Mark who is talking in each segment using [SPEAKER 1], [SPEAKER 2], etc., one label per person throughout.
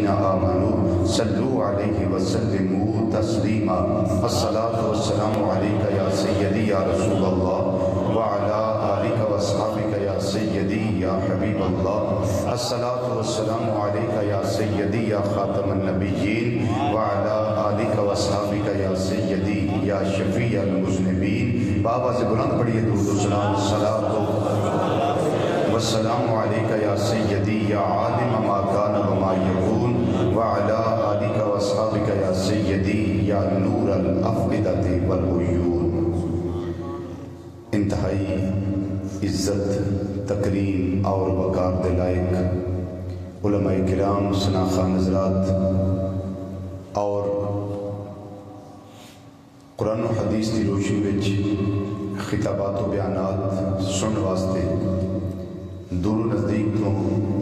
[SPEAKER 1] آمنوا صلوا علیہ وسلموا تسلیما الصلاۃ والسلام علیک یا سیدی یا رسول اللہ وعلی آلک واصحابک یا سیدی یا حبیب اللہ الصلاۃ والسلام علیک یا سیدی یا خاتم النبیین وعلی آلک واصحابک یا سیدی یا شفیع المذنبین۔ بابا سے بلند پڑھیے درود و سلام۔ الصلاۃ والسلام علیک یا سیدی یا عالم ما کان وما یکون وعلی آلک واصحابک یا سیدی یا نور الافئدۃ والعیون۔ انتہائی عزت، تکریم اور وقار دے لائق علماء کرام، شناخان حضرات اور قرآن و حدیث کی روشنی وچ خطابات و بیانات سن واسطے دور و نزدیک تو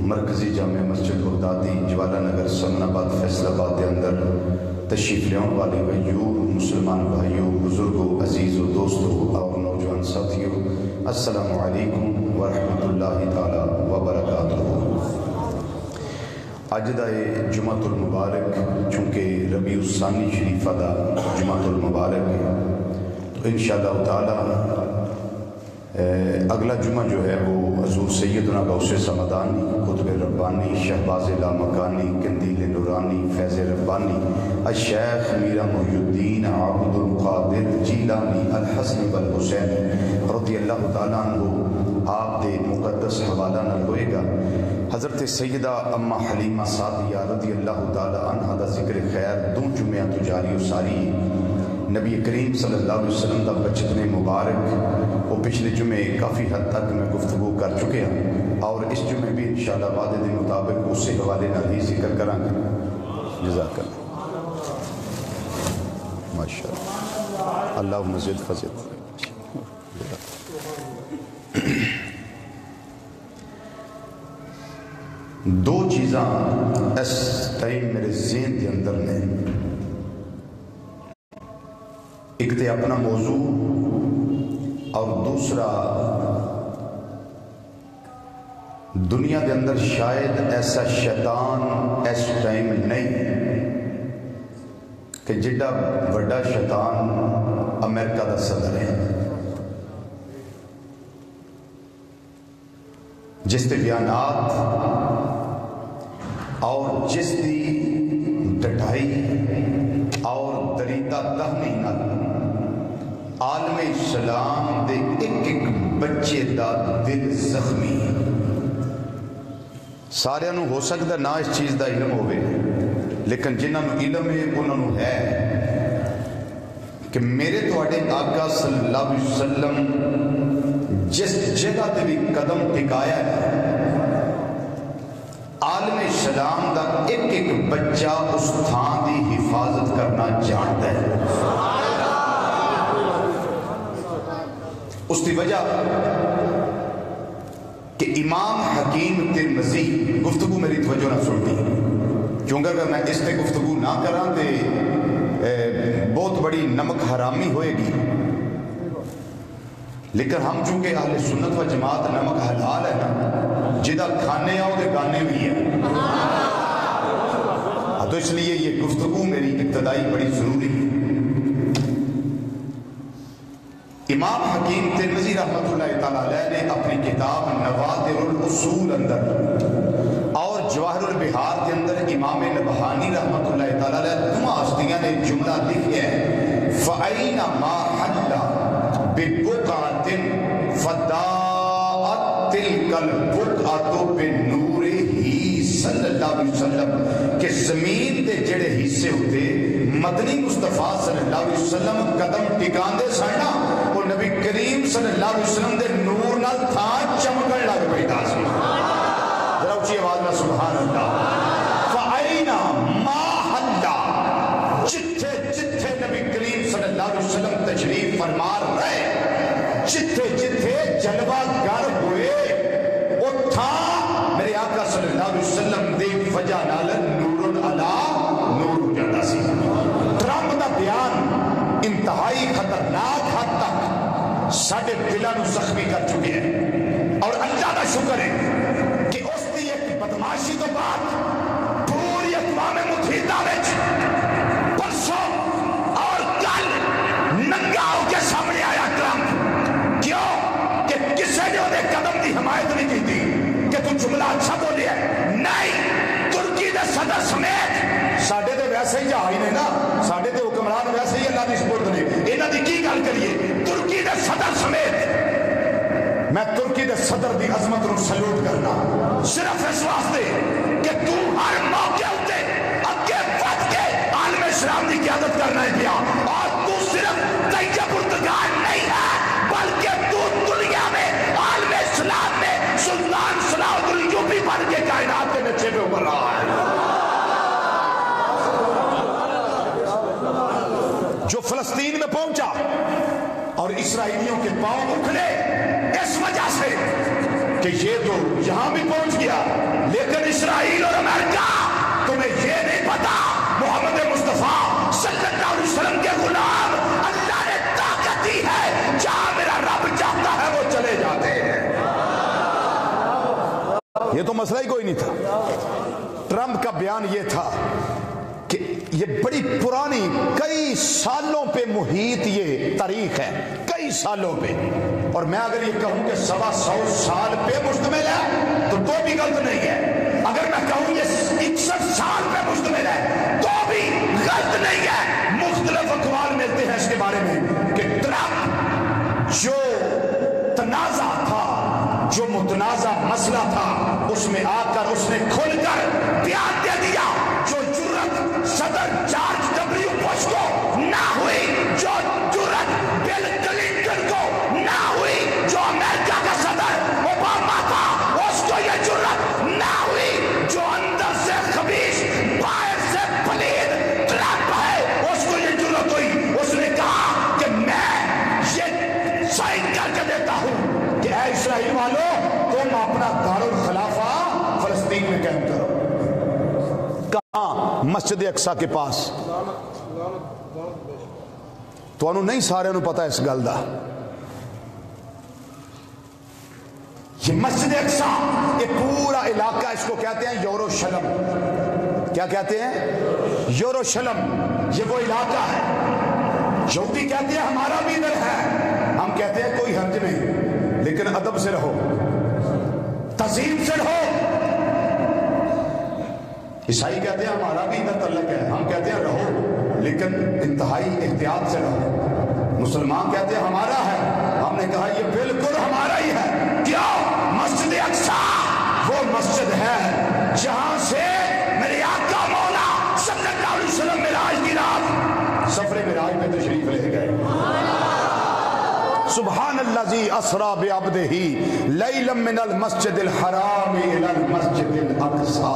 [SPEAKER 1] مرکزی جامع مسجد بغدادی جوالا نگر سمن آباد فیصل آباد کے اندر تشریف لیاؤں والے غیور مسلمان بھائیوں، بزرگوں، عزیزوں، دوستوں اور نوجوان ساتھیوں، السلام علیکم ورحمۃ اللہ تعالی وبرکاتہ۔ اج دا جمعۃ المبارک چونکہ ربیع الثانی شریفہ دا جمعۃ المبارک ہے، تو انشاءاللہ تعالی اگلا جمعہ جو ہے وہ حضور سیدنا غوث سمدانی، قطب ربانی، شہباز لامکانی، قندیل نورانی، فیض ربانی، الشیخ میرا محی الدین عبد القادر جیلانی الحسن والحسین رضی اللہ تعالیٰ عنہ آپ دے مقدس حوالہ نہ ہوئے گا۔ حضرت سیدہ اما حلیمہ سعدیہ رضی اللہ تعالیٰ عنہ دا ذکر خیر دو جمعہ تو جاری و ساری۔ نبی کریم صلی اللہ علیہ وسلم دا بچپن مبارک وہ پچھلے جمعے کافی حد تک میں گفتگو کر چکے ہیں، اور اس جمعے بھی انشاءاللہ وعدے کے مطابق اس سے حوالے نال ہی ذکر کریں گے۔ جزاک اللہ، ماشاءاللہ، اللہ مزید فضل۔ دو چیزاں اس ٹائم میرے ذہن کے اندر نے، ایک تے اپنا موضوع اور دوسرا دنیا کے اندر شاید ایسا شیطان اس ٹائم نہیں کہ جڈا بڑا شیطان امریکہ دا صدر ہے، جس کے بیانات اور جس کی ڈٹائی اور دریدہ دہنی نال عالم اسلام دے ایک ایک بچے دا دل زخمی۔ سارے نو ہو سکتا نہ اس چیز دا علم ہوئے، لیکن جنہاں نو علم ہے انہاں نو ہے کہ میرے تواڈے آقا صلی اللہ علیہ وسلم جس جگہ تے بھی قدم ٹکایا ہے، عالم اسلام دا ایک ایک بچہ اس تھان دی حفاظت کرنا جانتا ہے۔ اس کی وجہ کہ امام حکیم ترمذی، گفتگو میری توجہ نہ سنتی کیونکہ اگر میں اس پہ گفتگو نہ کراں تو بہت بڑی نمک حرامی ہوئے گی، لیکن ہم چونکہ اہل سنت و جماعت نمک حلال ہے نا، جدہ کھانے آؤ دے گانے بھی ہیں، تو اس لیے یہ گفتگو میری ابتدائی بڑی ضروری ہے۔ امام حکیم ترمذی رحمۃ اللہ تعالیٰ علیہ نے اپنی کتاب نوادر الاصول اندر اور جواہر البحار کے اندر امام نبہانی رحمۃ اللہ تعالیٰ علیہ دو ہستیاں نے جملہ لکھا ہے، فَأَيْنَمَا حَلَّ بِبُقْعَةٍ فَضَاءَتْ تِلْكَ الْبُقْعَةُ بِنُورِهِ صلی اللہ علیہ وسلم، کہ زمین دے جڑے حصے ہوتے مدنی مصطفیٰ صلی اللہ علیہ وسلم قدم ٹکان دے سڑنا، وہ نبی کریم صلی اللہ علیہ وسلم دے نور نال تھا چمکن لگ پئی تاسی۔ ذرا اچھی آواز میں سبحان اللہ۔ فَأَيْنَمَا حَلَّ، جتھے جتھے نبی کریم صلی اللہ علیہ وسلم تشریف فرما رہے، جتھے جتھے جلوہ گر ہوئے، وہ تھا میرے آقا صلی اللہ علیہ وسلم دے وجہ نال نور علی نور ہو جاتا سی۔ ٹرمپ دا بیان انتہائی خطرناک حد تک ساڑھے دلانو زخمی کر چکے ہیں، اور اللہ کا شکر ہے کہ اس دی ایک بدماشی تو بعد پوری اقوام صدر سمیت ساڈے تے ویسے ہی جہاز نے نا، ساڈے تے حکمران ویسے ہی اللہ دی سپرد نے، انہاں دی کی گل کریے؟ ترکی دے صدر سمیت میں ترکی دے صدر دی عظمت نو سلوٹ کرنا صرف اس واسطے کہ تو ہر موقع تے اگے ود کے عالم اسلام دی قیادت کرنا ہے پیا، اور تو صرف طیب پرتگال نہیں ہے بلکہ تو دنیا میں عالم اسلام میں سلطان صلاح الدین ایوبی بن کے کائنات کے نچے پہ ابھر رہا ہے۔ جو فلسطین میں پہنچا اور اسرائیلیوں کے پاؤں اکھڑے اس وجہ سے کہ یہ تو یہاں بھی پہنچ گیا، لیکن اسرائیل اور امریکہ تمہیں یہ نہیں پتا محمد مصطفیٰ صلی اللہ علیہ وسلم کے غلام اللہ نے طاقت دی ہے، جہاں میرا رب چاہتا ہے وہ چلے جاتے ہیں۔ یہ تو مسئلہ ہی کوئی نہیں تھا۔ ٹرمپ کا بیان یہ تھا کہ یہ بڑی پرانی کئی سالوں پہ محیط یہ تاریخ ہے، کئی سالوں پہ، اور میں اگر یہ کہوں کہ 125 سال پہ مشتمل ہے تو بھی غلط نہیں ہے، اگر میں کہوں یہ 61 سال پہ مشتمل ہے تو بھی غلط نہیں ہے۔ مختلف اقوال ملتے ہیں اس کے بارے میں کہ ٹرمپ جو تنازع تھا، جو متنازع مسئلہ تھا، اس میں آ کر اس نے کھل کر بیان دے دیا۔ جو جرت صدر جارج ڈبلیو بش کو نہ ہوئی، جو جرت بل کلنٹن کو نہ ہوئی، جو امریکہ کا صدر اوباما تھا اس کو یہ جرت نہ ہوئی، جو اندر سے خبیث باہر سے پلید ٹرمپ ہے اس کو یہ جرت ہوئی۔ اس نے کہا کہ میں یہ سائن کر کے دیتا ہوں کہ اے اسرائیل والو، تم اپنا دارالخلافہ فلسطین میں قائم کرو۔ کہاں؟ مسجد اقصی کے پاس۔ تو انہوں نہیں سارے انہوں پتا اس گل دا، یہ مسجد اقصی یہ پورا علاقہ اس کو کہتے ہیں یوروشلم۔ کیا کہتے ہیں؟ یوروشلم۔ یہ وہ علاقہ ہے، یہودی کہتے ہیں ہمارا بھی ادھر ہے، ہم کہتے ہیں کوئی حرج نہیں، لیکن ادب سے رہو، تہذیب سے رہو۔ عیسائی کہتے ہیں ہمارا بھی ادھر تعلق ہے، ہم کہتے ہیں رہو لیکن انتہائی احتیاط سے رہو۔ مسلمان کہتے ہیں ہمارا ہے، ہم نے کہا یہ بالکل ہمارا ہی ہے۔ کیا؟ مسجد اقصی وہ مسجد ہے جہاں سے میرے آقا مولا صلی اللہ علیہ وسلم معراج کی رات سفر معراج میں تشریف لے گئے۔ سبحان الذی اسری بعبدہ لیلا من المسجد الحرام الی المسجد الاقصی۔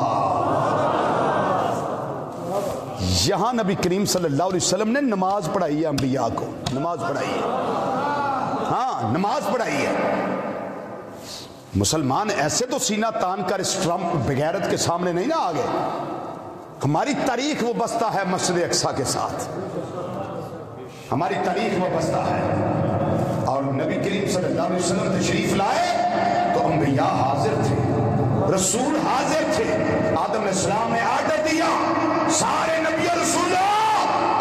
[SPEAKER 1] یہاں نبی کریم صلی اللہ علیہ وسلم نے نماز پڑھائی ہے، انبیاء کو نماز پڑھائی ہے، ہاں نماز پڑھائی ہے۔ مسلمان ایسے تو سینہ تان کر اس ٹرمپ بغیرت کے سامنے نہیں نہ آ گئے۔ ہماری تاریخ وابستہ ہے مسجد اقصی کے ساتھ، ہماری تاریخ وابستہ ہے، اور نبی کریم صلی اللہ علیہ وسلم تشریف لائے تو انبیاء حاضر تھے، رسول حاضر تھے۔ آدم علیہ السلام نے آرڈر دیا سارے نبی اور رسولوں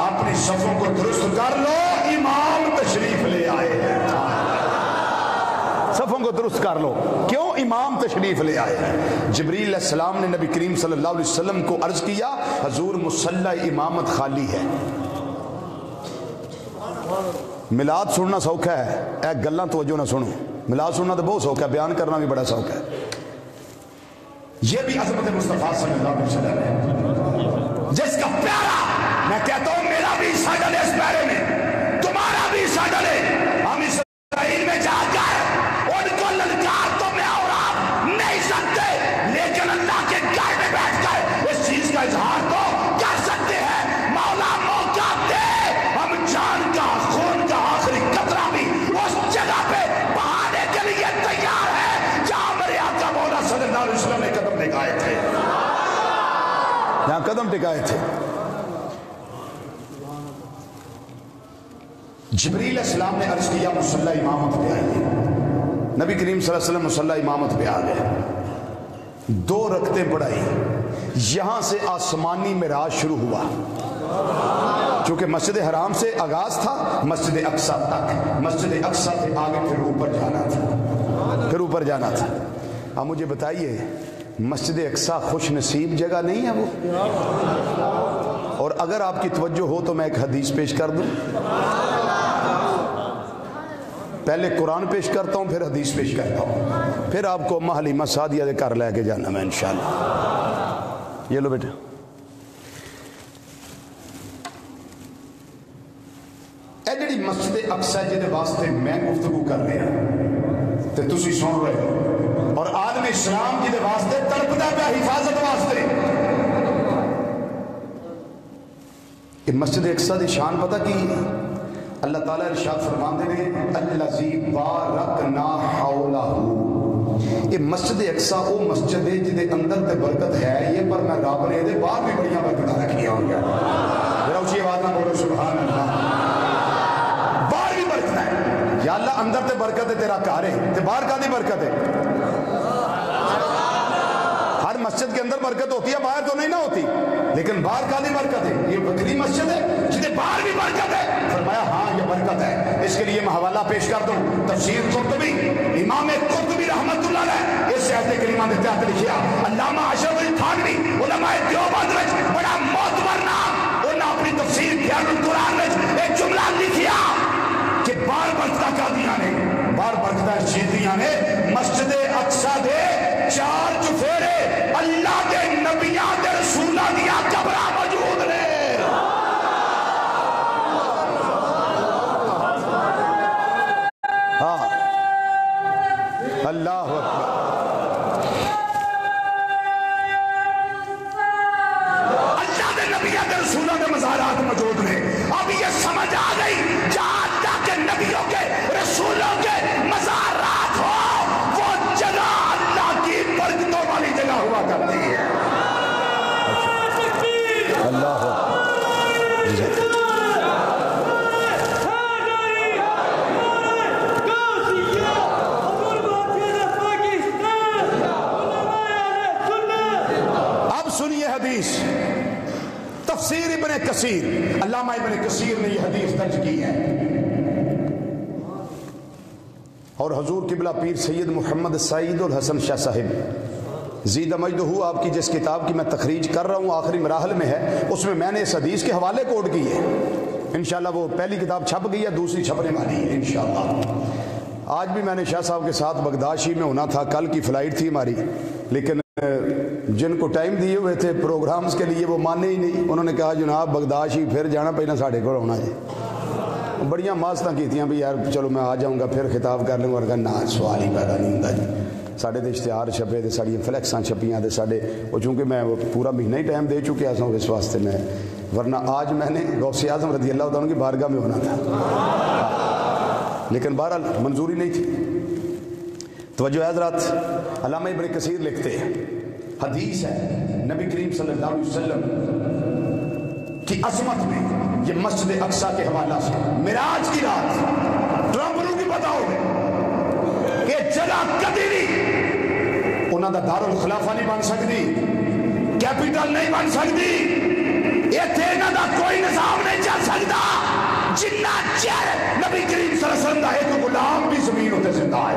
[SPEAKER 1] اپنی صفوں کو درست کر لو، امام تشریف لے آئے ہیں، صفوں کو درست کر لو۔ کیوں؟ امام تشریف لے آئے ہیں۔ جبریل علیہ السلام نے نبی کریم صلی اللہ علیہ وسلم کو عرض کیا حضور مصلی امامت خالی ہے۔ میلاد سننا سوکھا ہے، اے گلاں توجہ نہ سنو، میلاد سننا تو بہت سوکھا ہے، بیان کرنا بھی بڑا سوکھا ہے۔ یہ بھی عظمت مصطفیٰ صلی اللہ علیہ وسلم ہے جس کا پیارا، میں کہتا ہوں میرا بھی حصہ ڈلے اس پیارے میں، تمہارا بھی حصہ ڈلے۔ ہم اسرائیل میں جا کر ان کو للکار تو میں اور آپ نہیں سکتے، لیکن اللہ کے گھر میں بیٹھ کر اس چیز کا اظہار تو کر سکتے ہیں۔ مولا موقع دے، ہم جان کا خون کا آخری قطرہ بھی اس جگہ پہ بہانے کے لیے تیار ہے جہاں میرے آقا مولا صلی اللہ علیہ وسلم نے قدم ٹکائے تھے، جہاں قدم ٹکائے تھے۔ جبریل علیہ السلام نے عرض کیا مصلی امامت پہ آئیے، نبی کریم صلی اللہ علیہ وسلم مصلی امامت پہ آ گئے، 2 رکعتیں پڑھائی، یہاں سے آسمانی معراج شروع ہوا، چونکہ مسجد حرام سے آغاز تھا مسجد اقصی تک، مسجد اقصی سے آگے پھر اوپر جانا تھا، پھر اوپر جانا تھا۔ اب مجھے بتائیے مسجد اقصی خوش نصیب جگہ نہیں ہے وہ؟ اور اگر آپ کی توجہ ہو تو میں ایک حدیث پیش کر دوں. پہلے قرآن پیش کرتا ہوں پھر حدیث پیش کرتا ہوں، پھر آپ کو اماں حلیمہ سعدیہ دے گھر لے کے جانا میں انشاءاللہ. یہ لو بیٹا، اے جڑی مسجد اقصی جدے واسطے میں گفتگو کر رہا تے تسی سن رہے ہو، اور عالم اسلام جدے واسطے تڑپدا پیا حفاظت واسطے، کہ مسجد اقصی دی شان پتہ کی ہے؟ اللہ تعالیٰ ارشاد فرماتے ہیں الذی بارکنا حولہ، یہ مسجد اقصی وہ مسجد ہے جدے اندر تے برکت ہے یہ، پر میں رب نے دے باہر بھی بڑیاں برکتاں رکھیاں ہوئی ہیں. ذرا اونچی آواز نہ بولو سبحان اللہ. باہر بھی برکت ہے یا اللہ، اندر تے برکت ہے تیرا گھر ہے تے باہر کا دی برکت ہے. ہر مسجد کے اندر برکت ہوتی ہے، باہر تو نہیں نہ ہوتی، لیکن باہر کا دی برکت ہے. یہ بکری مسجد ہے جدے باہر بھی برکت ہے. فرمایا ہاں یہ برکت ہے. اس کے لیے میں حوالہ پیش کر دوں، تفسیر قرطبی، امام قرطبی رحمت اللہ علیہ اس آیت کریمہ دے تحت لکھیا. علامہ اشرف علی تھانوی علماء دیوبند وچ بڑا معتبر نام، انہاں اپنی تفسیر خیال القرآن وچ ایک جملہ لکھیا کہ بار برکتاں کا دیاں نے، بار برکتاں چیزیاں نے. مسجد اقصی دے 4 چفیرے اللہ دے نبیاں دے رسولاں دیاں قبراں موجود نے. ہاں اللہ اکبر. اللہ دے نبیاں دے رسولاں دے مزارات موجود نے. اب یہ سمجھ آ گئی جہاں اللہ کے نبیوں کے رسولوں کے مزارات ہو وہ جگہ اللہ کی برکتوں والی جگہ ہوا کرتی ہے. اللہ حدیث تفسیر ابن کثیر، علامہ ابن کثیر نے یہ حدیث درج کی ہے، اور حضور قبلہ پیر سید محمد سعید الحسن شاہ صاحب زیدہ مجدہ آپ کی جس کتاب کی میں تخریج کر رہا ہوں آخری مراحل میں ہے، اس میں میں نے اس حدیث کے حوالے کوٹ کی ہے. انشاءاللہ وہ پہلی کتاب چھپ گئی ہے، دوسری چھپنے والی ہے انشاءاللہ. آج بھی میں نے شاہ صاحب کے ساتھ بغداشی میں ہونا تھا، کل کی فلائٹ تھی ہماری، لیکن جن کو ٹائم دیے ہوئے تھے پروگرامز کے لیے وہ مانے ہی نہیں. انہوں نے کہا جناب بغداشی پھر جانا پہنا ساڑھے کو ہونا جی. بڑیاں ماستاں کی تھیاں بھی یار چلو میں آ جاؤں گا پھر خطاب کر لوں گا. اور نہ سوال ہی پیدا نہیں ہوتا جی. ساڑھے دے اشتہار چھپے دے ساڑی فلیکساں چھپیاں دے ساڑھے وہ، چونکہ میں وہ پورا مہینہ ہی ٹائم دے چکے ہوں اس واسطے میں، ورنہ آج میں نے غوث اعظم رضی اللہ عنہ کی بارگاہ میں ہونا تھا، لیکن بہرحال منظوری نہیں تھی. توجہ حضرات، علامہ ابن کثیر لکھتے ہیں حدیث ہے نبی کریم صلی اللہ علیہ وسلم کی عظمت میں، یہ مسجد اقصی کے حوالہ سے معراج کی رات ٹرمبروں کی بتاؤ کہ جگہ کدی نہیں انہوں دا دارالخلافہ نہیں بن سکتی، کیپیٹل نہیں بن سکتی، ایتھے انہوں دا کوئی نظام نہیں چل سکتا جنہ چہر نبی کریم صلی اللہ علیہ وسلم دا ایک غلام بھی زمین ہوتے زندہ ہے.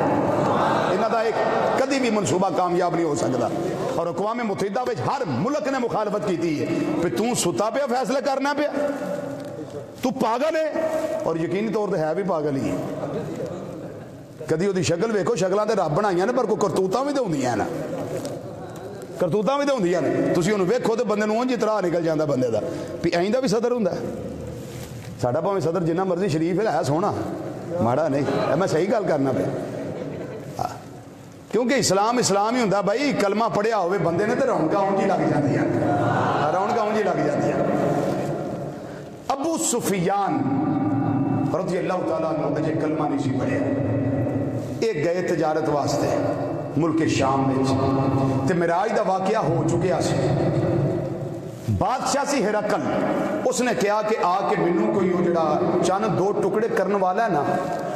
[SPEAKER 1] انہوں دا ایک کدی بھی منصوبہ کامیاب نہیں ہو سکتا. اور اقوام متحدہ میں ہر ملک نے مخالفت کی تھی پہ تو ستا پیا فیصلہ کرنا پیا، تو پاگل ہے، اور یقینی طور پہ ہے بھی پاگل ہی ہے. کدی وہ شکل ویکھو، شکلاں تے رب بنائیاں نے پر کوئی کرتوتاں بھی تے ہوندیاں نا، کرتوتاں بھی تے ہوندیاں نے. تسی اونوں ویکھو تے بندے نوں اونج اطراء نکل جاندا بندے دا بھی ایندا بھی صدر ہوندا ہے. ساڈا بھاویں صدر جنہ مرضی شریف ہے سونا ماڑا نہیں، میں صحیح گل کرنا پیا. کیونکہ اسلام اسلام ہی ہوندا بھائی. کلمہ پڑھیا ہوئے بندے نے تے رونقاں اونج ہی لگ جاندیاں، رونقاں اونج ہی لگ جاندیاں. ابو سفیان رضی اللہ تعالیٰ عنہ اجے کلمہ نہیں سی پڑھیا، ایک گئے تجارت واسطے ملک شام میں تے معراج دا واقعہ ہو چکیا سی. بادشاہ سی ہرقل، اس نے کہا کہ آ کے مینوں کوئی وہ جڑا چند 2 ٹکڑے کرنے والا ہے نا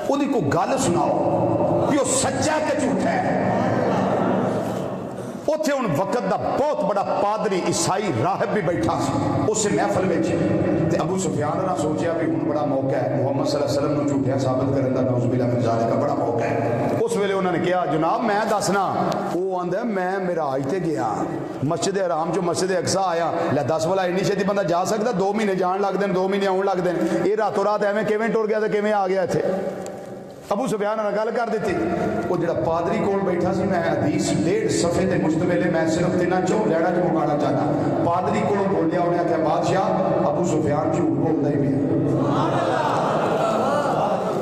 [SPEAKER 1] وہ دی کو گل سناؤ کہ وہ سچا کہ جھوٹا ہے. وہ اتنے ہوں وقت دا بہت بڑا پادری عیسائی راہب بھی بیٹھا اس محفل میں ابو سفیان نے سوچیا بھی ہوں بڑا موقع ہے محمد صلی اللہ علیہ وسلم کو جھوٹیا ثابت کرنے کا نعوذ باللہ من ذالک کا بڑا موقع ہے. اس ویلے انہوں نے کہا جناب میں دسنا. وہ آندا میں معراج تے گیا مسجد حرام جو مسجد اقصی آیا لے دس والا اینی چھتی بندہ جا سکتا 2 مہینے جان لگ دیں 2 مہینے آن لگ دیں یہ راتوں رات ایویں کیویں ٹر گیا تے کیویں آ گیا اتنے. ابو سفیان نے گل کر دیتی. وہ جڑا پادری کول بیٹھا سی میں حدیث 1.5 صفحے تے مشتمل ہے میں صرف 3 4 لہڑا چ مکانا چاہتا. پادری کول بولیا انہیں آخیا بادشاہ ابو سفیان جھوٹ بولتا ہی پیا.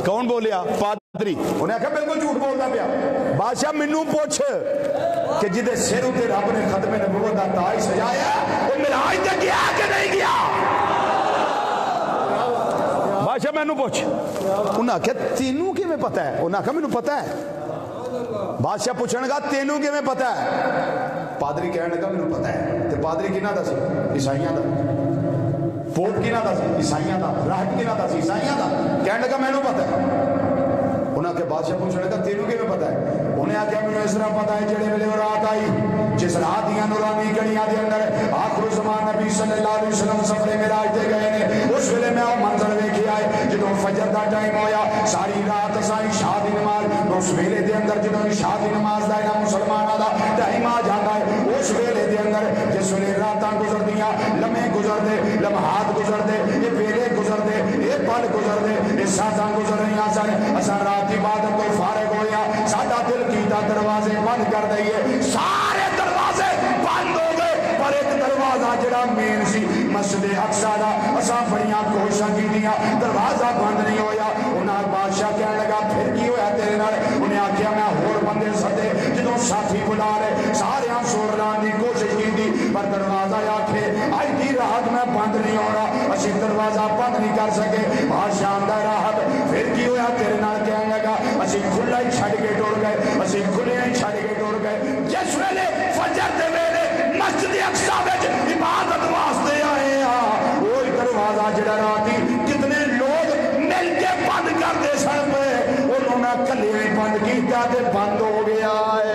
[SPEAKER 1] کون بولیا؟ پادری. انہیں آخیا بالکل جھوٹ بولتا پیا. بادشاہ مینوں پوچھ کہ جدے سر تے رب نے ختم نبوت دا تاج سجایا وہ معراج تے گیا کہ نہیں گیا؟ بادشاہ مینوں پوچھ. انہیں آخیا تینوں کیویں پتہ ہے؟ انہیں آخیا مینوں پتہ ہے. بادشاہ پوچھنے لگا تینوں کیویں پتہ ہے؟ پادری کہنے لگا مینوں پتہ ہے. تے پادری کنہاں دا سی؟ عیسائیاں دا. پوپ کنہاں دا سی؟ عیسائیاں دا. راہب کنہاں دا سی؟ عیسائیاں دا. کہنے لگا مینوں پتہ ہے. انہاں کے بادشاہ پوچھنے لگا تینوں کیویں پتہ ہے؟ انہیں آخیا مینوں اس طرح پتہ ہے جڑے ویلے رات آئی جس رات دیاں نورانی گھڑیاں دے اندر آخر زمان نبی صلی اللہ علیہ وسلم سفر معراج تے گئے نے. اس ویلے میں وہ منظر ویکھیا ہے جدوں فجر دا ٹائم ہویا ساری رات اساں عشاء دی نماز اس ویلے دے اندر جدوں عشاء دی نماز دا انہاں مسلماناں دا ٹائم آ جاندا ہے اس ویلے دے اندر جس ویلے راتاں گزردیاں لمحے گزردے لمحات گزردے یہ ویلے گزردے یہ پل گزردے یہ ساتاں گزر رہیاں سن اساں رات عبادت تو فارغ ہویا ساڈا دل کیتا دروازے بند کر دئیے. سارے دروازے بند ہو گئے پر ایک دروازہ جڑا مین سی مسجد اقصی دا اساں بڑیاں کوششاں کیتیاں دروازہ بند نہیں ہویا. انہاں بادشاہ کہنے لگا پھر کی ہویا تیرے نال؟ انہیں آکھیا میں ہور بندے سدے جدوں ساتھی بلا رہے سارے سور لان دی کوشش کیتی پر دروازہ آکھے اج دی رات میں بند نہیں ہونا اسی دروازہ بند نہیں کر سکے. بادشاہ دا راحت پھر کی ہویا تیرے نال؟ کہنے لگا اسی کھلا ہی چھڈ کے ٹر گئے اسی کھلے ہی چھڈ کے ٹر گئے. جس ویلے فجر دے ویلے مسجد اقصی وچ عبادت واسطے آئے ہاں وہی دروازہ جڑا راتی کتنے لوگ مل کے بند کرتے سن پے انہوں نے کلے ہی بند کیتا تے بند ہو گیا ہے.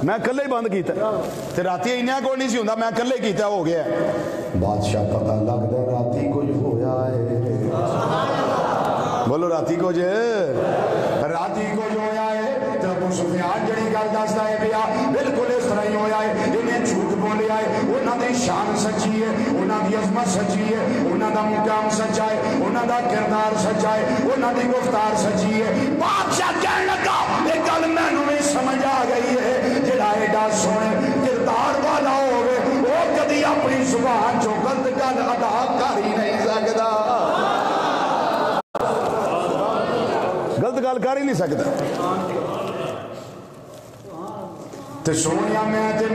[SPEAKER 1] میں کلے ہی بند کیتا تے راتی انہاں کوئی نہیں سی ہوندا میں کلے کیتا ہو گیا. بادشاہ پتہ لگدا راتی کچھ ہویا ہے. بولو راتی کچھ راتی کچھ ہویا ہے. ابو سفیان جڑی گل دسدا ہے پیا بالکل اس طرح ہی ہویا ہے. انہیں جھوٹ بولیا ہے. انہاں دی شان سچی ہے انہاں دی عظمت سچی ہے انہاں دا مقام سچا ہے انہاں دا کردار سچا ہے انہاں دی گفتار سچی ہے. بادشاہ کہنے لگا یہ گل مینوں بھی سمجھ آ گئی ہے جڑا ایڈا سونے کردار والا ہوے وہ کدی اپنی زبان چوں غلط گل ادا کر ہی نہیں سکدا. غلط گل کر ہی نہیں سکتا. تے سونیا میں تے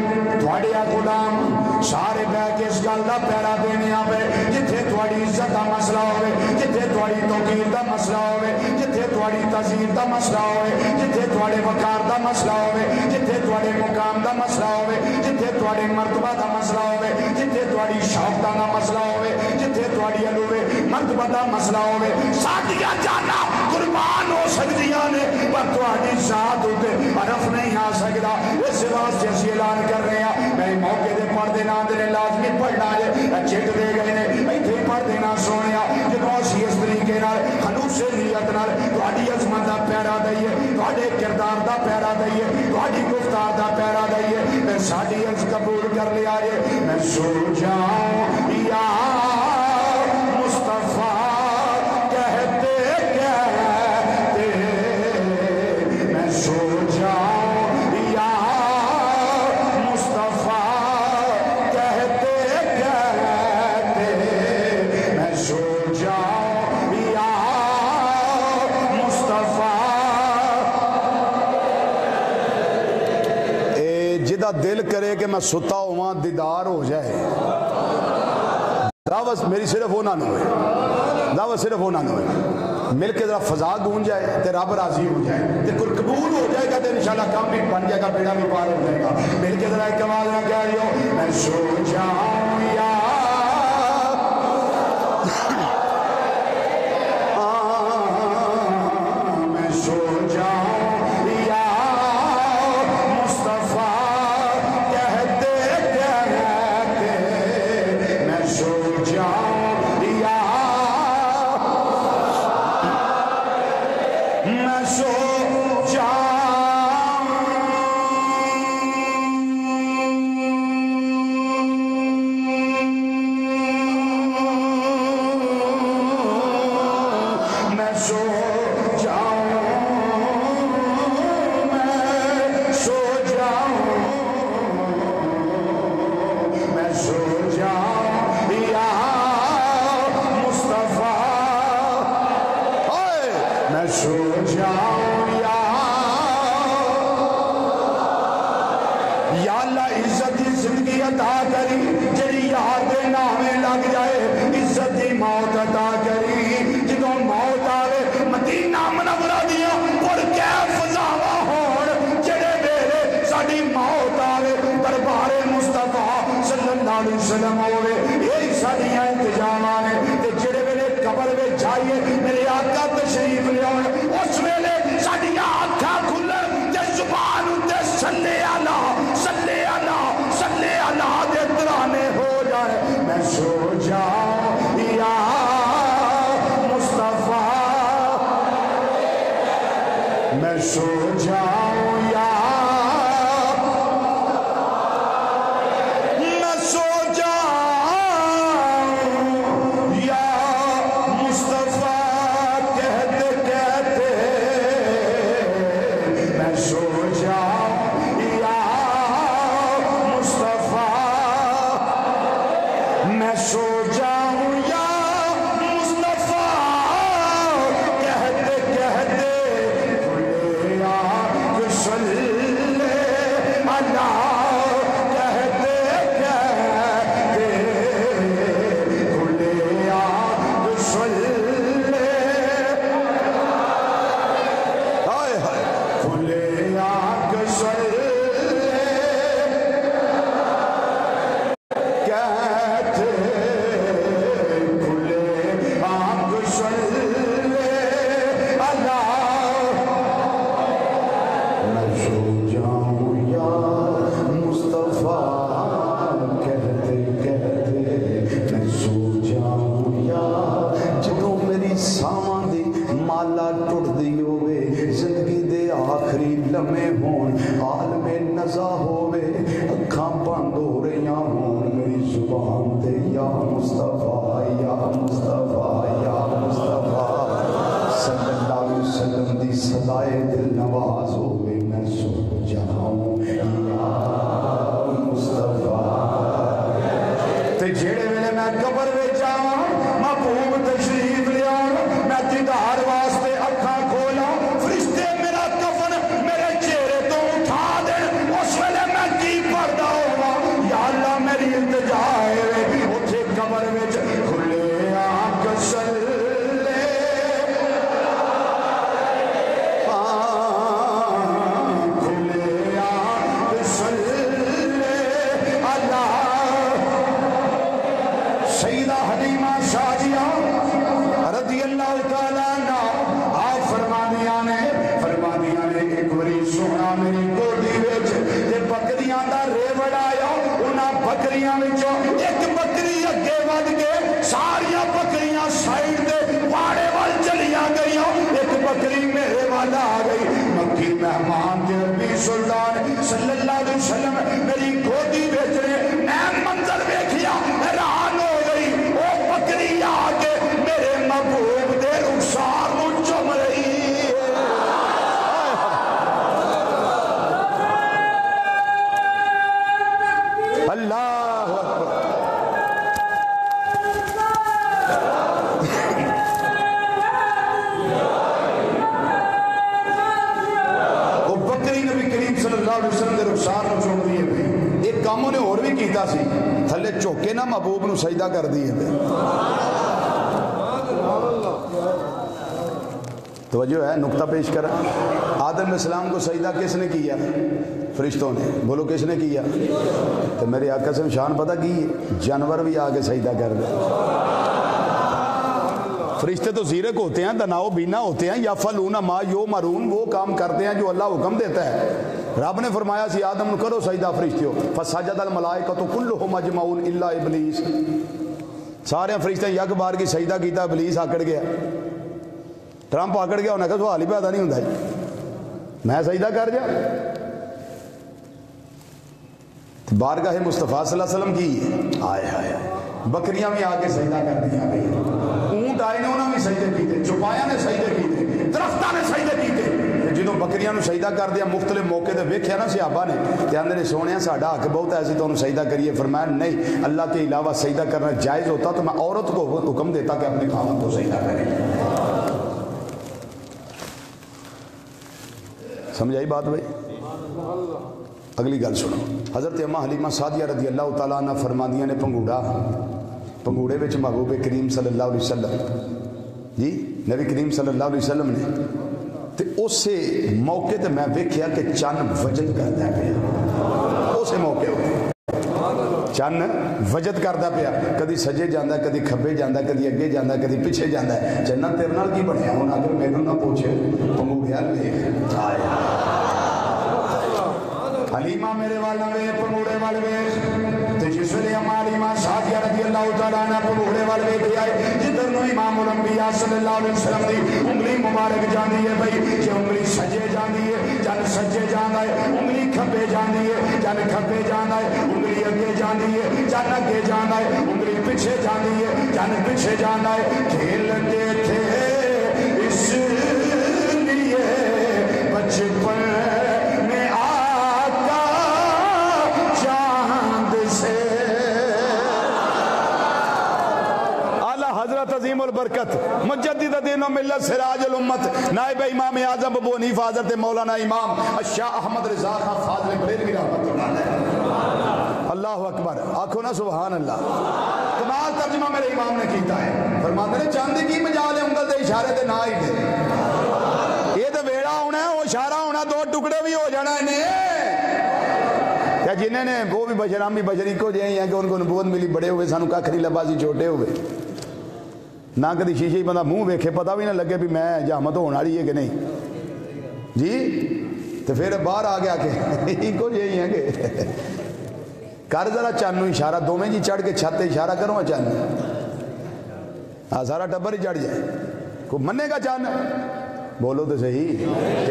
[SPEAKER 1] تھوڑے غلام سارے بہ کے اس گل دا پیرا دینے آوے جتھے تھوڑی عزت دا مسئلہ ہوئے جتھے تھوڑی توقیر دا مسئلہ ہوئے جتھے تھوڑی تعظیم دا مسئلہ ہوئے جتھے تھوڑے وقار دا مسئلہ ہوئے جتھے تھوڑے مقام دا مسئلہ ہوئے جتھے تھوڑے مرتبہ دا مسئلہ ہوئے جتھے تھوڑی شوقتہ دا مسئلہ ہوئے جتھے تھوڑی علوے مرتبہ دا مسئلہ ہوئے ساتھیاں جانا قربان ہو سکتیاں نے پر تھوڑی ذات ہوتے عرف نہیں آ سکتا. اس واسطے اسی اعلان کر رہے ہیں میں موقع دے پردے نہ دے لازمی پڑھنا ہے چٹ دے گئے نے ایتھے پردے نہ سونیا جدوں اسی اس طریقے نال خلوص نیت نال تہاڈی عظمت دا پیرا دئیے تہاڈے کردار دا پیرا دئیے تہاڈی گفتار دا پیرا دئیے میں ساڈی عرض قبول کر لیا ہے. میں سو جاؤں یا مصطفیٰ کہتے کہتے میں سو جاؤں یا مصطفیٰ کہتے کہتے میں سو جاؤں یا مصطفیٰ. جدا دل کرے کہ میں ستا ہوا دیدار ہو جائے دعوت میری صرف ہونا نہ ہوئے دعوت صرف ہونا نہ ہوئے مل کے ذرا فضا گونج جائے تے رب راضی ہو جائے تے کوئی قبول ہو جائے گا تے انشاءاللہ کام بھی بن جائے گا بیڑا بھی پار ہو جائے گا. مل کے ذرا ایک آواز نہ کہہ رہی ہو میں سو جاؤں یا میں سو جاؤں یا میں سو جاؤں یا مصطفیٰ، میں سو جاؤں یا اللہ عزت دی زندگی عطا کری جڑی یاد دے نامے لگ جائے، عزت دی موت عطا کری جدوں موت آوے مدینہ منورہ دیا پر کیا فضاوا ہون جڑے میرے ساڈی موت آوے دربار مصطفیٰ صلی اللہ علیہ وسلم ہوئے، یہی ساڈیاں انتظاماں نے تے جڑے ویلے قبر وچ جائیے میرے آقا تشریف لے آؤ اس ویلے ساڈیاں اکھاں کھلن تے زبان اُتے صلی اللہ صلی اللہ صلی اللہ دے ترانے ہو جائے، میں سو جاؤں یا مصطفیٰ، میں سو جاؤں یا
[SPEAKER 2] سجدہ کر دیے توجہ ہے، نقطہ پیش کرا۔ آدم علیہ السلام کو سجدہ کس نے کیا؟ فرشتوں نے، بولو کس نے کیا؟ تو میرے آقا سے شان پتہ کی جانور بھی آگے سجدہ کر دے۔ فرشتے تو زیرک ہوتے ہیں، دناؤ بینا ہوتے ہیں، یفعلون ما یؤمرون، وہ کام کرتے ہیں جو اللہ حکم دیتا ہے۔ رب نے فرمایا سی آدم کرو سجدہ فرشتیوں، فسجد الملائکۃ کلھم اجمعون الا ابلیس، سارے فرشتے یک بار کی سجدہ کیتا، ابلیس آکڑ گیا، ٹرمپ آکڑ گیا، انہیں کہا سوال ہی پیدا نہیں ہوندا میں سجدہ کر جا۔ بارگاہ مصطفیٰ صلی اللہ علیہ وسلم کی آئے آئے بکریاں بھی آ کے سجدہ کر دیا گئی، اونٹ آئے نے انہوں نے سجدے کیتے، چوپایا نے سجدے کیتے، درختہ نے سجدے کیتے، جنہوں بکریاں نو سجدہ کر دیا مختلف موقع تے ویکھیا نا صحابہ نے تے آندے نے سونیا ساڈا حق بہت ہے اسی تانوں سجدہ کریے فرمایا نہیں اللہ کے علاوہ سجدہ کرنا جائز ہوتا تو میں عورت کو حکم دیتا کہ اپنے خاوند کو سجدہ کرے سمجھ آئی بات بھائی اگلی گل سنو حضرت اماں حلیمہ سعدیہ رضی اللہ تعالیٰ عنہ فرماندیاں نے پنگوڑے وچ محبوب کریم صلی اللہ علیہ وسلم جی نبی کریم صلی اللہ علیہ وسلم نے تے اسے موقع تے میں ویکھیا کہ چن وجد کردا پیا اسے موقع ہوتے چن وجد کردا پیا کدی سجے جاندا کدی کھبے جاندا کدی اگے جاندا کدی پیچھے جاندا چنن تیرے نال کی بنیا ہن اگر میرے نہ پوچھے پنگوڑیا ویکھ حلیمہ میرے والا وے پنگوڑے والے وے تے جس ویلے حلیمہ سعدیہ رضی اللہ تعالیٰ عنہ پنگوڑے والے وے کے آئے جدھر نو امام الانبیاء صلی اللہ علیہ وسلم دی انگلی مبارک جاندی ہے بھائی کہ انگلی سجے جاندی ہے جن سجے جاندا ہے انگلی کھبے جاندی ہے جن کھبے جاندا ہے انگلی اگے جاندی ہے جن اگے جاندا ہے انگلی پیچھے جاندی ہے جن پیچھے جاندا ہے کھیلتے تھے اس لیے بچپن عظیم البرکت مجدد دین و ملت سراج الامت نائب امام اعظم ابو حنیفہ حضرت مولانا امام الشاہ احمد رضا خان فاضل بریلوی رحمۃ اللہ علیہ اللہ اکبر آنکھوں نا سبحان اللہ کمال ترجمہ میرے امام نے کیتا ہے فرماتے ہیں چاندی کی مجال ہے انگل دے اشارے دے نہ ہی دے یہ تو ویڑا ہونا ہے وہ اشارہ ہونا دو ٹکڑے بھی ہو جانا ہے کیا جنہیں نے وہ بھی بشر ہم بھی بشری کو جائیں ہیں کہ ان کو نبوت ملی بڑے ہوئے سانو کھری لباسی چھوٹے ہوئے نہ کدی شیشے ہی بندہ منہ ویکھے پتہ بھی نہ لگے بھی میں جامت ہونے والی ہے کہ نہیں جی تو پھر باہر آ گیا کہ کو یہی ہے کہ کر ذرا چانو اشارہ دو میں جی چڑھ کے چھت اشارہ کرو چان سارا ٹبر ہی چڑھ جائے کو منے گا چان بولو تو صحیح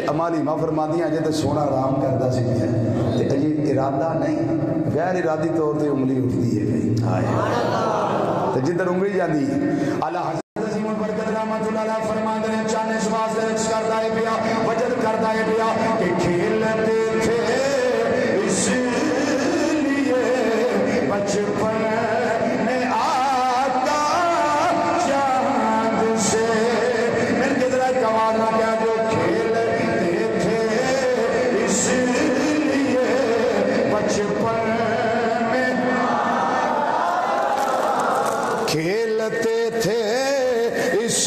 [SPEAKER 2] امالی ماں فرماندیاں جے تے سونا آرام کردا سی تے اجے ارادہ نہیں غیر ارادی طور تے انگلی اٹھدی ہے تے جدھر انگلی جاندی اعلی حضرت عظیم البرکت رحمۃ اللہ علیہ فرماندے نے چانے اس واسطے رقص کردا ہے پیا وجد کردا ہے پیا کہ کھیلتے تھے اس لیے بچپن میں آقا چاند سے مل کے ذرا کمال نہ کیا جو کھیلتے تھے اس لیے بچپن کھیلتے تھے اس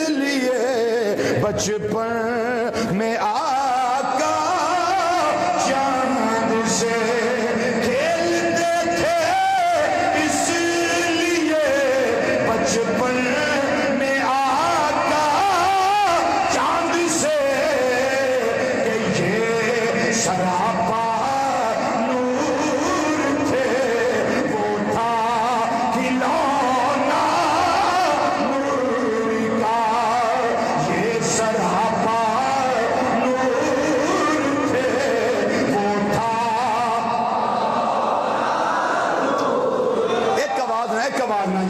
[SPEAKER 2] لیے بچپن میں آقا چاند سے کھیلتے تھے اس لیے بچپن میں آقا چاند سے کہ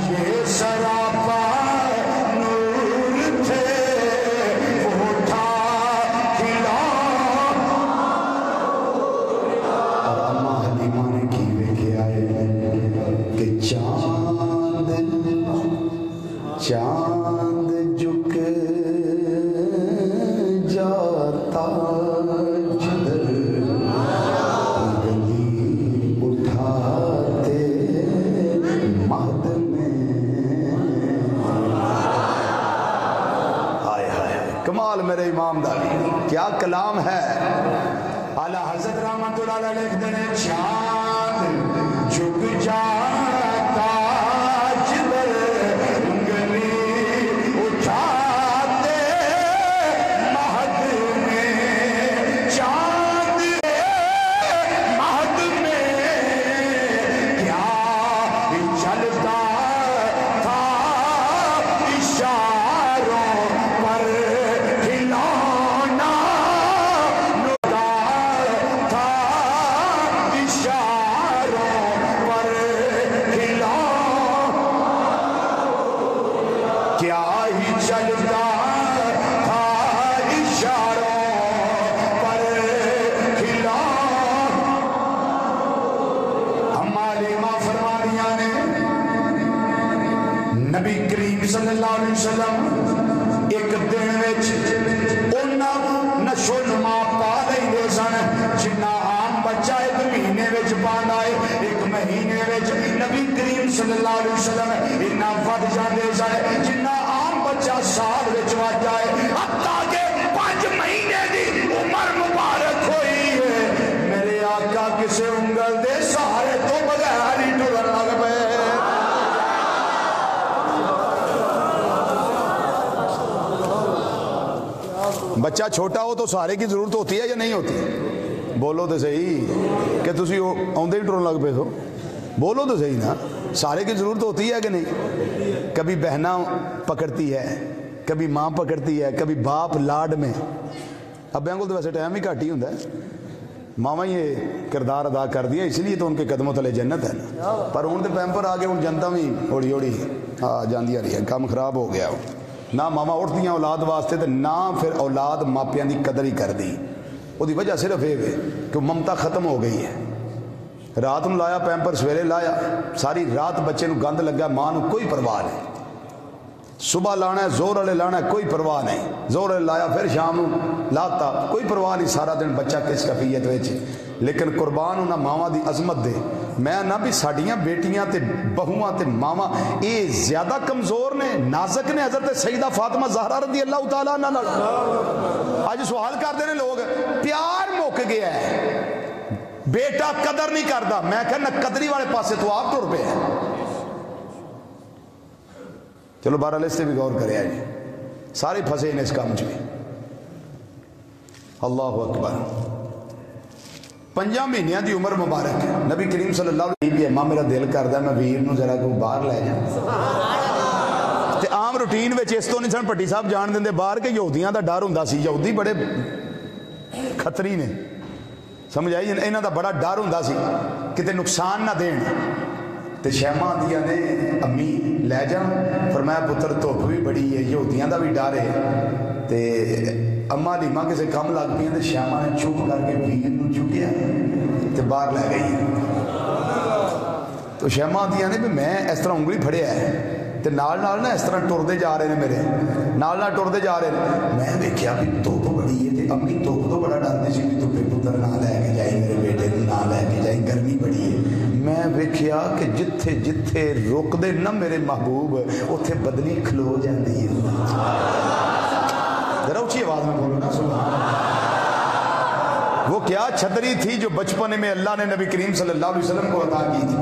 [SPEAKER 2] یہ سراپا چاند جھک جاتا جدھر انگلی اٹھاتے مہد میں ہائے ہائے کمال میرے امام داری کیا کلام ہے اعلی حضرت رحمۃ اللہ علیہ لکھتے ہیں چاند جھک جاتا شاہ نبی کریم صلی اللہ علیہ وسلم ایک دن وچ انہاں نشو نما پا لے سن جنہ عام بچہ ایک مہینے وچ پاندا ہے، ایک مہینے وچ نبی کریم صلی اللہ علیہ وسلم انہاں ود جاندے سن جنہ عام بچہ سال وچ ود جائے، حتیٰ کہ 5 مہینے دی عمر مبارک ہوئی ہے، میرے آقا کسے انگل دے سہارے تو بغیر ہی ٹرن لگ پئے۔ بچہ چھوٹا ہو تو سہارے کی ضرورت ہوتی ہے یا نہیں ہوتی؟ بولو تو صحیح کہ تسی آندے ہی ٹرن لگ پے تو بولو تو صحیح نا، سہارے کی ضرورت ہوتی ہے کہ نہیں؟ کبھی بہنا پکڑتی ہے، کبھی ماں پکڑتی ہے، کبھی باپ لاڈ میں، ابیاں کو تو ویسے ٹائم ہی گھٹ ہی ہوتا ہے، ماما یہ کردار ادا کر دیا، اس لیے تو ان کے قدموں تلے جنت ہے نا۔ پر ہوں تو پیمپر آ کے ہوں جنتا بھی ہوڑی ہوڑی جاندی آ رہی ہے، کام خراب ہو گیا، نہ ماما اٹھدیاں اولاد واسطے تے نہ پھر اولاد ماپیاں دی قدر ہی کر دی۔ وہ دی وجہ صرف یہ ہے کہ ممتا ختم ہو گئی ہے۔ رات نو لایا پیمپر، سویرے لایا، ساری رات بچے نو گند لگا، ماں نو کوئی پرواہ نہیں، صبح لانا ہے زور والے لانا ہے کوئی پرواہ نہیں، زور والے لایا پھر شام نو لاتا کوئی پرواہ نہیں، سارا دن بچہ کس کفیت وچ۔ لیکن قربان ہونا ماواں دی عظمت دے، میں نہ بھی ساڈیاں بیٹیاں تے بہواں تے ماواں اے زیادہ کمزور نے، نازک نے حضرت سیدہ فاطمہ زہرا رضی اللہ تعالیٰ عنہ نال۔ اج سوال کرتے ہیں لوگ، پیار مک گیا ہے، بیٹا قدر نہیں کردا، میں کہنا قدری والے پاسے تو آپ ٹر پے ہیں۔ چلو بہرحال اس سے بھی غور کرے جی، سارے پھنسے ہیں اس کام چ۔ اللہ اکبر۔ 5 مہینیاں دی عمر مبارک ہے، نبی کریم صلی اللہ علیہ وسلم ماں میرا دل کردا میں ویر نو ذرا کو باہر لے جاؤں، تے عام روٹین وچ اس تو نہیں سن پٹی صاحب جان دیندے باہر کہ یہودیاں دا ڈر ہوندا سی، یہودی بڑے خطری نے، سمجھ آئی؟ انہاں دا بڑا ڈر ہوندا سی کتے نقصان نہ دین۔ تے شیمہ آندیاں نے امی لے جا، فرمایا پتر دھوپ بھی بڑی ہے، یہودیاں دا بھی ڈر ہے، تے اما لیما کسے کم لگ پئی تے شیمہ نے چپ کر کے ویر نو چکیا تے باہر لے گئی۔ تو شیمہ آندیاں نے بھی میں اس طرح انگلی پھڑیا ہے تے نال نال نا اس طرح ٹردے جا رہے ہیں، میرے نال نال ٹردے جا رہے ہیں، میں دیکھیا بھی دھوپ بڑی ہے تے امی دھوپ تو بڑا ڈردی سی بھی دھوپے پتر نہ لے کے جائی، میرے بیٹے نو نہ لے کے جائی، گرمی بڑی ہے۔ میں ویکھیا کہ جتھے جتھے رک دے نا میرے محبوب اتھے بدلی کھلو جاندی ہے۔ ذرا اونچی آواز میں بولو نا، سبحان اللہ۔ وہ کیا چھتری تھی جو بچپن میں اللہ نے نبی کریم صلی اللہ علیہ وسلم کو عطا کی تھی۔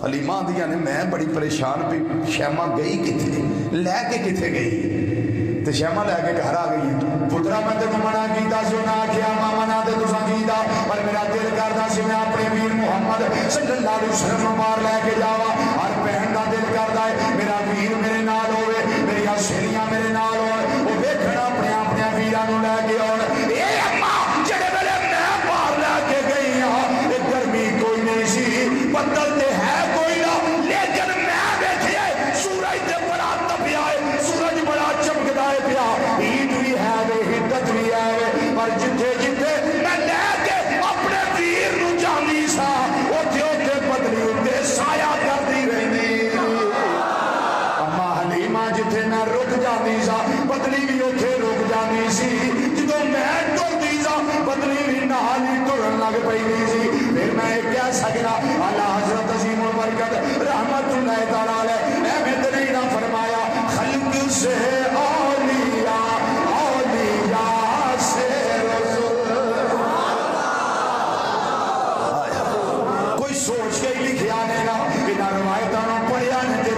[SPEAKER 2] علیمہ دیا نے میں بڑی پریشان پہ، شیمہ گئی کتنے لے کے کتنے گئی تو شیمہ لے کے گھر آ گئی، پترا میں تینوں منع کیتا سی نہ کیا ماما نہ تے تساں کیتا، پر میرا دل کردا سی میں اپنے ویر محمد صلی اللہ علیہ وسلم نوں باہر لے کے جاواں، ہر بہن دا دل کردا ہے میرا ویر میرے نال ہوے، میری سہیلیاں میرے نال ہون، او ویکھنا اپنے اپنے ویراں نوں لے کے آن۔ اے اماں جڑے ویلے میں باہر لے کے گئی ہاں اے گرمی کوئی نہیں سی، بدل تے ہے کوئی نہ، لیکن میں ویکھیا سورج تے بڑا تپیا ہے، سورج بڑا چمکدا ہے پیا، عید بھی ہے وے حدت بھی ہے وے، پر جتھے جتھے میں لے کے اپنے ویر نوں جاندی سا اوتھے اوتھے بدلی اُتے سایہ کردی رہندی، اما حلیمہ جتھے میں رک جاندی سا بدلی بھی اوتھے رک جاندی سی، جدوں میں ٹردی سا بدلی بھی نال ہی ٹرن لگ پئی سی۔ پھر میں کہہ سکدا اعلیٰ حضرت عظیم البرکت رحمت اللہ تعالی علیہ احمد نے نہ فرمایا خلق سے اولیاء، اولیاء سے رسول۔ کوئی سوچ کے ہی لکھیا نے گا، بنا روایتاں پڑھیا نے تے